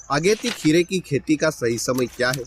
अगेती खीरे की खेती का सही समय क्या है,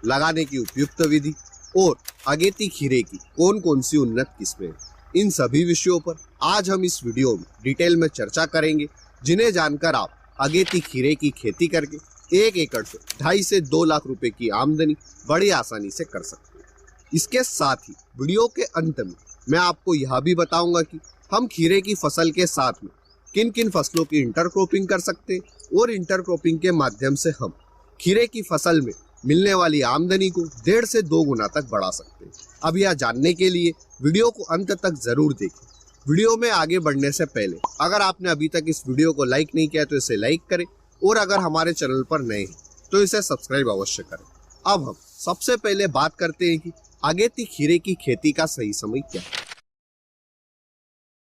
लगाने की उपयुक्त विधि और अगेती खीरे की कौन कौन सी उन्नत किस्में हैं, इन सभी विषयों पर आज हम इस वीडियो में डिटेल में चर्चा करेंगे, जिन्हें जानकर आप अगेती खीरे की खेती करके 1 एकड़ से 2.5 से 2 लाख रुपए की आमदनी बड़ी आसानी से कर सकते हैं। इसके साथ ही वीडियो के अंत में मैं आपको यह भी बताऊंगा कि हम खीरे की फसल के साथ में किन किन फसलों की इंटरक्रॉपिंग कर सकते हैं और इंटरक्रॉपिंग के माध्यम से हम खीरे की फसल में मिलने वाली आमदनी को 1.5 से 2 गुना तक बढ़ा सकते हैं। अब यह जानने के लिए वीडियो को अंत तक जरूर देखें। वीडियो में आगे बढ़ने से पहले अगर आपने अभी तक इस वीडियो को लाइक नहीं किया तो इसे लाइक करें और अगर हमारे चैनल पर नए हैं तो इसे सब्सक्राइब अवश्य करें। अब हम सबसे पहले बात करते हैं कि अगेती खीरे की खेती का सही समय क्या है।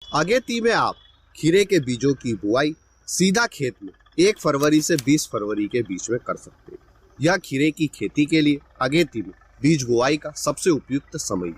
अगेती में आप खीरे के बीजों की बुआई सीधा खेत में 1 फरवरी से 20 फरवरी के बीच में कर सकते हैं। यह खीरे की खेती के लिए अगेती में बीज बुआई का सबसे उपयुक्त समय है,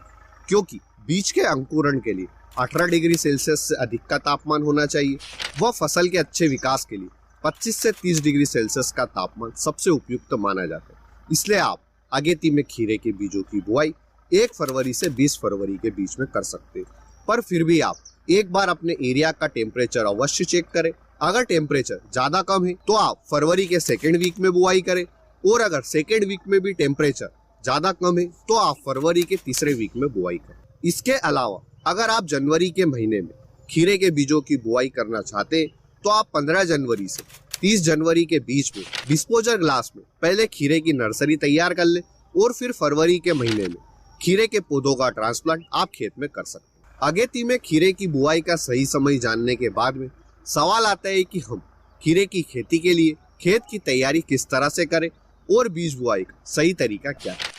क्योंकि बीज के अंकुरण के लिए 18 डिग्री सेल्सियस से अधिक का तापमान होना चाहिए। वह फसल के अच्छे विकास के लिए 25 से 30 डिग्री सेल्सियस का तापमान सबसे उपयुक्त माना जाता है। इसलिए आप अगेती में खीरे के बीजों की बुआई 1 फरवरी से 20 फरवरी के बीच में कर सकते हैं। पर फिर भी आप एक बार अपने एरिया का टेम्परेचर अवश्य चेक करें। अगर टेम्परेचर ज्यादा कम है तो आप फरवरी के 2nd वीक में बुआई करें और अगर 2nd वीक में भी टेम्परेचर ज्यादा कम है तो आप फरवरी के 3रे वीक में बुआई करें। इसके अलावा अगर आप जनवरी के महीने में खीरे के बीजों की बुआई करना चाहते हैं तो आप 15 जनवरी से 30 जनवरी के बीच में डिस्पोजल ग्लास में पहले खीरे की नर्सरी तैयार कर ले और फिर फरवरी के महीने में खीरे के पौधों का ट्रांसप्लांट आप खेत में कर सकते हैं। अगेती में खीरे की बुआई का सही समय जानने के बाद में सवाल आता है कि हम खीरे की खेती के लिए खेत की तैयारी किस तरह से करें और बीज बुआई का सही तरीका क्या है।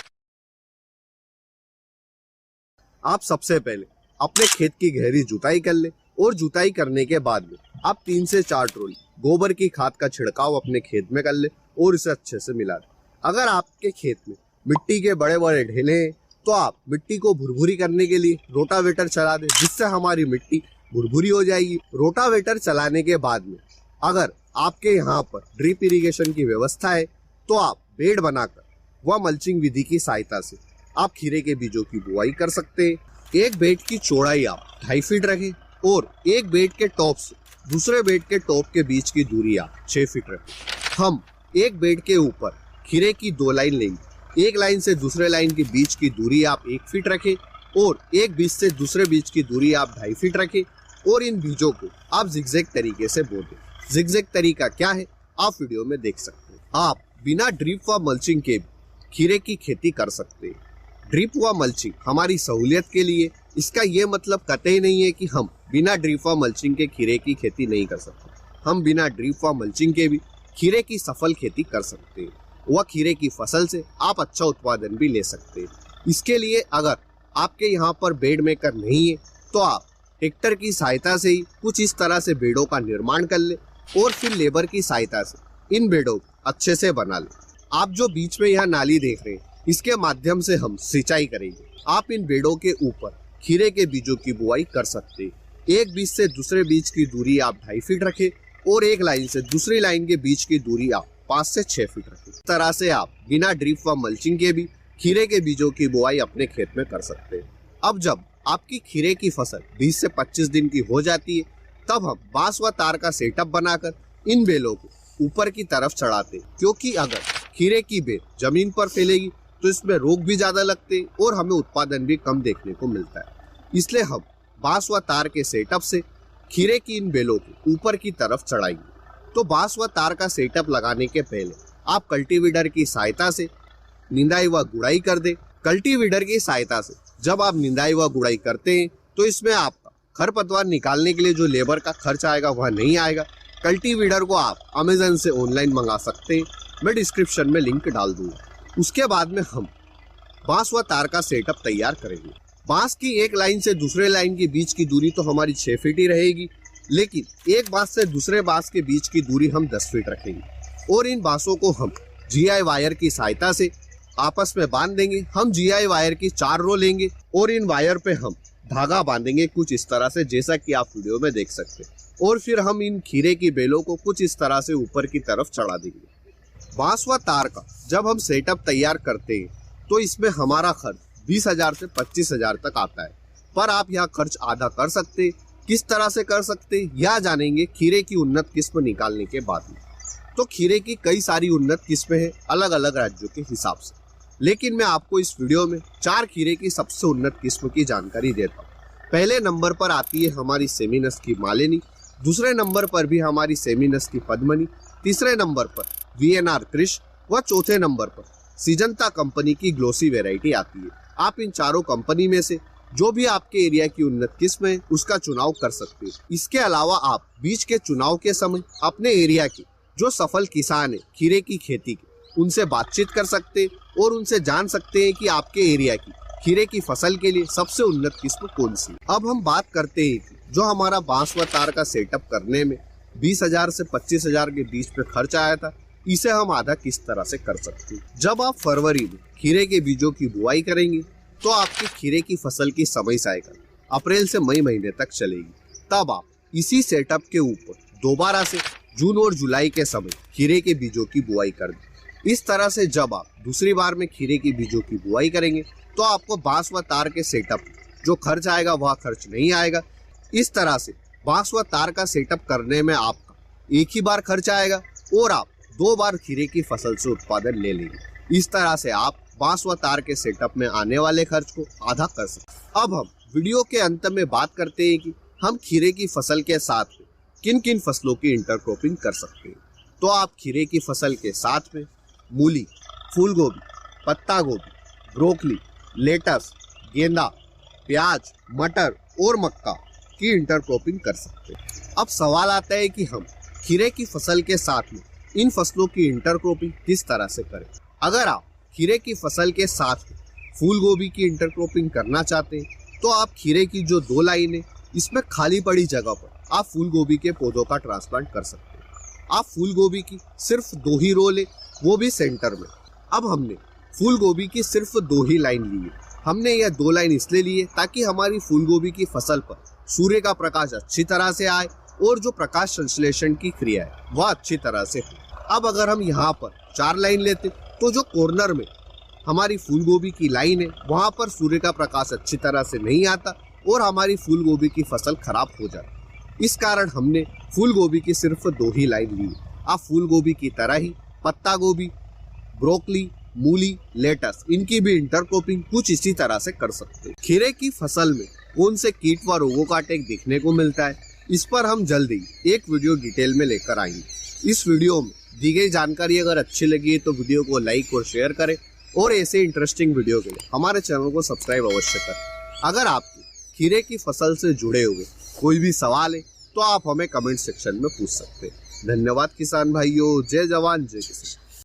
आप सबसे पहले अपने खेत की गहरी जुताई कर ले और जुताई करने के बाद में आप 3 से 4 ट्रॉली गोबर की खाद का छिड़काव अपने खेत में कर ले और इसे अच्छे से मिला दें। अगर आपके खेत में मिट्टी के बड़े बड़े ढेले हैं तो आप मिट्टी को भुरभुरी करने के लिए रोटावेटर चला दें, जिससे हमारी मिट्टी भुरभुरी हो जाएगी। रोटावेटर चलाने के बाद में अगर आपके यहाँ पर ड्रिप इरिगेशन की व्यवस्था है तो आप बेड बनाकर व मल्चिंग विधि की सहायता से आप खीरे के बीजों की बुआई कर सकते हैं। एक बेड की चौड़ाई आप 2.5 फीट रखें और एक बेड के टॉप से दूसरे बेड के टॉप के बीच की दूरी आप 6 फीट रखें। हम एक बेड के ऊपर खीरे की 2 लाइन लेंगे। एक लाइन से दूसरे लाइन के बीच की दूरी आप 1 फीट रखें और एक बीज से दूसरे बीज की दूरी आप 2.5 फीट रखें और इन बीजों को आप जिगजैग तरीके से बो दें। जिगजैग तरीका क्या है आप वीडियो में देख सकते हैं। आप बिना ड्रिप व मल्चिंग के खीरे की खेती कर सकते हैं। ड्रिप व मल्चिंग हमारी सहूलियत के लिए, इसका ये मतलब कतई नहीं है कि हम बिना ड्रिप व मल्चिंग के खीरे की खेती नहीं कर सकते। हम बिना ड्रिप व मल्चिंग के भी खीरे की सफल खेती कर सकते हैं। वह खीरे की फसल से आप अच्छा उत्पादन भी ले सकते हैं। इसके लिए अगर आपके यहाँ पर बेड मेकर नहीं है तो आप ट्रैक्टर की सहायता से ही कुछ इस तरह से बेडों का निर्माण कर ले और फिर लेबर की सहायता से इन बेडों को अच्छे से बना ले। आप जो बीच में यह नाली देख रहे हैं इसके माध्यम से हम सिंचाई करेंगे। आप इन बेडों के ऊपर खीरे के बीजों की बुआई कर सकते हैं। एक बीज से दूसरे बीज की दूरी आप 2.5 फीट रखें और एक लाइन से दूसरी लाइन के बीच की दूरी आप 5 से 6 फीट रखें। इस तरह से आप बिना ड्रिप व मल्चिंग के भी खीरे के बीजों की बुआई अपने खेत में कर सकते हैं। अब जब आपकी खीरे की फसल 20 से 25 दिन की हो जाती है तब हम बांस व तार का सेटअप बनाकर इन बेलों को ऊपर की तरफ चढ़ाते हैं, क्योंकि अगर खीरे की बेल जमीन पर फैलेगी तो इसमें रोग भी ज्यादा लगते हैं और हमें उत्पादन भी कम देखने को मिलता है। इसलिए हम बांस व तार के सेटअप से खीरे की इन बेलों को ऊपर की तरफ चढ़ाएंगे। तो बांस व तार का सेटअप लगाने के पहले आप कल्टीवेटर की सहायता से निंदाई व गुड़ाई कर दें। कल्टीवेटर की सहायता से जब आप निंदाई व गुड़ाई करते हैं तो इसमें आपका खरपतवार निकालने के लिए जो लेबर का खर्च आएगा वह नहीं आएगा। कल्टीवेटर को आप अमेजन से ऑनलाइन मंगा सकते हैं, मैं डिस्क्रिप्शन में लिंक डाल दूंगा। उसके बाद में हम बांस व तार का सेटअप तैयार करेंगे। बांस की एक लाइन से दूसरे लाइन के बीच की दूरी तो हमारी 6 फीट ही रहेगी, लेकिन एक बांस से दूसरे बांस के बीच की दूरी हम 10 फीट रखेंगे और इन बांसों को हम जीआई वायर की सहायता से आपस में बांध देंगे। हम जीआई वायर की 4 रो लेंगे और इन वायर पे हम धागा बांधेंगे कुछ इस तरह से, जैसा कि आप वीडियो में देख सकते हैं। और फिर हम इन खीरे की बेलों को कुछ इस तरह से ऊपर की तरफ चढ़ा देंगे। बांस व तार का जब हम सेटअप तैयार करते हैं तो इसमें हमारा खर्च 20,000 से 25,000 तक आता है, पर आप यह खर्च आधा कर सकते। किस तरह से कर सकते यह जानेंगे खीरे की उन्नत किस्म निकालने के बाद में। तो खीरे की कई सारी उन्नत किस्में हैं अलग अलग राज्यों के हिसाब से, लेकिन मैं आपको इस वीडियो में 4 खीरे की सबसे उन्नत किस्म की जानकारी देता हूँ। पहले नंबर पर आती है हमारी सेमिनस की मालिनी, दूसरे नंबर पर भी हमारी सेमिनस की पद्मनी, तीसरे नंबर पर वीएनआर कृष व चौथे नंबर पर सिजंता कंपनी की ग्लोसी वैरायटी आती है। आप इन चारों कंपनी में से जो भी आपके एरिया की उन्नत किस्म है उसका चुनाव कर सकते हैं। इसके अलावा आप बीज के चुनाव के समय अपने एरिया के जो सफल किसान है खीरे की खेती के उनसे बातचीत कर सकते और उनसे जान सकते हैं कि आपके एरिया की खीरे की फसल के लिए सबसे उन्नत किस्म कौन सी। अब हम बात करते हैं कि जो हमारा बांस व तार का सेटअप करने में 20,000 से 25,000 के बीच में खर्च आया था, इसे हम आधा किस तरह से कर सकते हैं। जब आप फरवरी में खीरे के बीजों की बुआई करेंगे तो आपकी खीरे की फसल की समय साइकिल अप्रैल से मई महीने तक चलेगी। तब आप इसी सेटअप के ऊपर दोबारा से जून और जुलाई के समय खीरे के बीजों की बुआई कर दें। इस तरह से जब आप दूसरी बार में खीरे के बीजों की बुआई करेंगे तो आपको बांस व तार के सेटअप जो खर्च आएगा वह खर्च नहीं आएगा। इस तरह से बांस व तार का सेटअप करने में आपका एक ही बार खर्च आएगा और आप 2 बार खीरे की फसल से उत्पादन ले लेंगे। इस तरह से आप बांस व तार के सेटअप में आने वाले खर्च को आधा कर सकते। अब हम वीडियो के अंत में बात करते हैं कि हम खीरे की फसल के साथ में किन किन फसलों की इंटरक्रॉपिंग कर सकते हैं। तो आप खीरे की फसल के साथ में मूली, फूल गोभी, पत्ता गोभी, ब्रोकली, लेटस, गेंदा, प्याज, मटर और मक्का की इंटरक्रॉपिंग कर सकते हैं। अब सवाल आता है कि हम खीरे की फसल के साथ में इन फसलों की इंटरक्रॉपिंग किस तरह से करें। अगर आप खीरे की फसल के साथ में फूल गोभी की इंटरक्रॉपिंग करना चाहते हैं तो आप खीरे की जो 2 लाइनें इसमें खाली पड़ी जगह पर आप फूल गोभी के पौधों का ट्रांसप्लांट कर सकते हैं। आप फूल गोभी की सिर्फ 2 ही रो ले, वो भी सेंटर में। अब हमने फूल गोभी की सिर्फ 2 ही लाइन ली है। हमने यह 2 लाइन इसलिए ली है ताकि हमारी फूल गोभी की फसल पर सूर्य का प्रकाश अच्छी तरह से आए और जो प्रकाश संश्लेषण की क्रिया है वह अच्छी तरह से हो। अब अगर हम यहाँ पर 4 लाइन लेते तो जो कॉर्नर में हमारी फूल गोभी की लाइन है वहाँ पर सूर्य का प्रकाश अच्छी तरह से नहीं आता और हमारी फूल गोभी की फसल खराब हो जाती। इस कारण हमने फूल गोभी की सिर्फ 2 ही लाइन ली। आप फूल गोभी की तरह ही पत्ता गोभी, ब्रोकली, मूली, लेटस इनकी भी इंटरक्रॉपिंग कुछ इसी तरह से कर सकते हैं। खीरे की फसल में कौन से कीट व रोगों का अटैक देखने को मिलता है इस पर हम जल्दी एक वीडियो डिटेल में लेकर आएंगे। इस वीडियो में दी गई जानकारी अगर अच्छी लगी है तो वीडियो को लाइक और शेयर करें और ऐसे इंटरेस्टिंग वीडियो के लिए हमारे चैनल को सब्सक्राइब अवश्य करें। अगर आपके खीरे की फसल से जुड़े हुए कोई भी सवाल है तो आप हमें कमेंट सेक्शन में पूछ सकते हैं। धन्यवाद किसान भाइयों। जय जवान जय किसान।